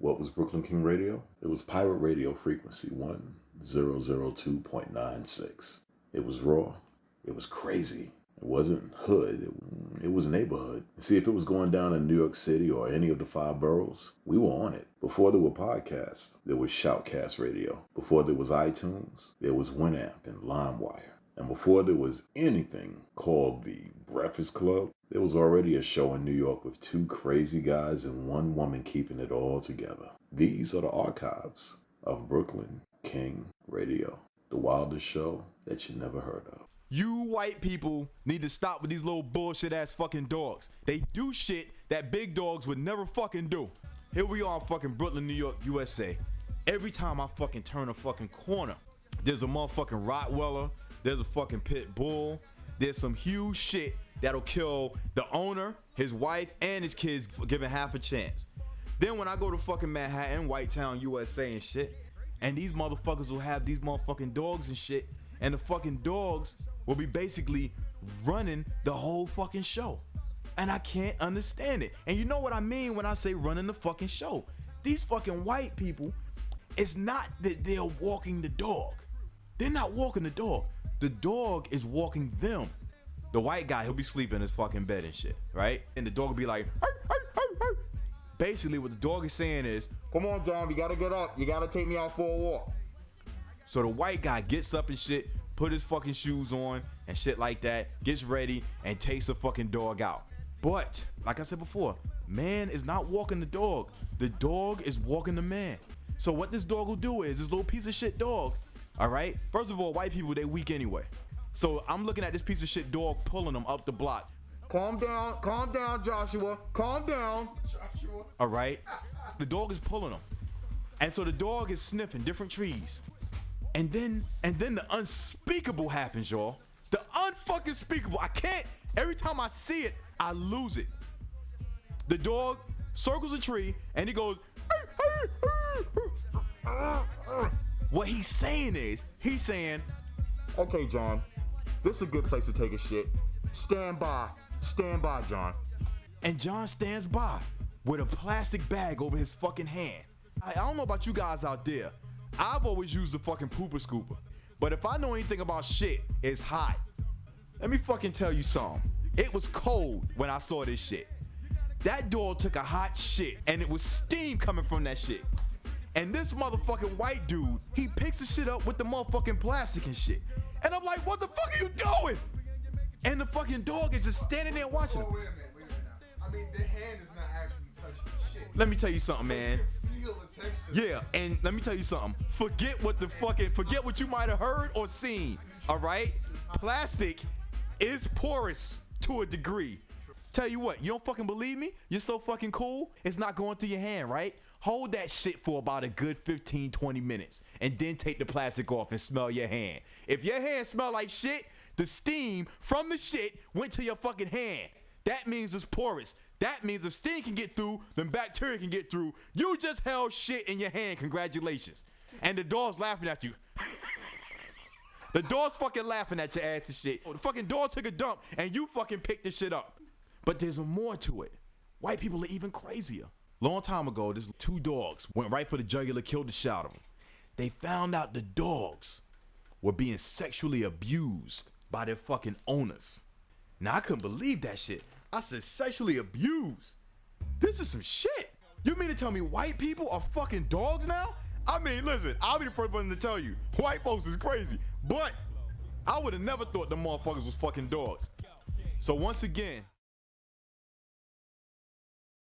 What was Brooklyn King Radio? It was pirate radio frequency 1002.96. It was raw. It was crazy. It wasn't hood. It was neighborhood. See, if it was going down in New York City or any of the 5 boroughs, we were on it. Before there were podcasts, there was Shoutcast Radio. Before there was iTunes, there was Winamp and LimeWire. And before there was anything called the Breakfast Club, there was already a show in New York with 2 crazy guys and 1 woman keeping it all together. These are the archives of Brooklyn King Radio, the wildest show that you never heard of. You white people need to stop with these little bullshit ass fucking dogs. They do shit that big dogs would never fucking do. Here we are in fucking Brooklyn, New York, USA. Every time I fucking turn a fucking corner, there's a motherfucking Rottweiler, there's a fucking pit bull, there's some huge shit that'll kill the owner, his wife, and his kids given half a chance. Then when I go to fucking Manhattan, White Town, USA and shit, and these motherfuckers will have these motherfucking dogs and shit, and the fucking dogs will be basically running the whole fucking show. And I can't understand it. And you know what I mean when I say running the fucking show. These fucking white people, it's not that they're walking the dog. They're not walking the dog. The dog is walking them. The white guy, he'll be sleeping in his fucking bed and shit, right? And the dog will be like, "Arr, arr, arr, arr." Basically what the dog is saying is, "Come on, John, you gotta get up. You gotta take me out for a walk." So the white guy gets up and shit, put his fucking shoes on and shit like that, gets ready and takes the fucking dog out. But, like I said before, man is not walking the dog. The dog is walking the man. So what this dog will do is, this little piece of shit dog, all right? First of all, white people, they weak anyway. So I'm looking at this piece of shit dog pulling them up the block. Calm down, Joshua. Calm down. Joshua. All right? The dog is pulling them. And so the dog is sniffing different trees. And then the unspeakable happens, y'all. The unfucking speakable. I can't, every time I see it, I lose it. The dog circles a tree and he goes, what he's saying is, he's saying, "Okay, John, this is a good place to take a shit. Stand by, John." And John stands by with a plastic bag over his fucking hand. I don't know about you guys out there. I've always used the fucking pooper scooper. But if I know anything about shit, it's hot. Let me fucking tell you something. It was cold when I saw this shit. That dog took a hot shit and it was steam coming from that shit. And this motherfucking white dude, he picks the shit up with the motherfucking plastic and shit. And I'm like, what the fuck are you doing? And the fucking dog is just standing there watching him. Wait a minute now. I mean, the hand is not actually touching the shit. Let me tell you something, man. Feel the texture. Yeah, and let me tell you something. Forget what you might have heard or seen. All right? Plastic is porous to a degree. Tell you what, you don't fucking believe me? You're so fucking cool. It's not going through your hand, right? Hold that shit for about a good 15-20 minutes and then take the plastic off and smell your hand. If your hand smell like shit, the steam from the shit went to your fucking hand. That means it's porous. That means if steam can get through, then bacteria can get through. You just held shit in your hand. Congratulations. And the dog's laughing at you. The dog's fucking laughing at your ass and shit. The fucking dog took a dump and you fucking picked this shit up. But there's more to it. White people are even crazier. Long time ago, there's 2 dogs went right for the jugular, killed the shit out of them. They found out the dogs were being sexually abused by their fucking owners. Now I couldn't believe that shit. I said sexually abused. This is some shit. You mean to tell me white people are fucking dogs now? I mean, listen, I'll be the first one to tell you, white folks is crazy. But I would have never thought the motherfuckers was fucking dogs. So once again,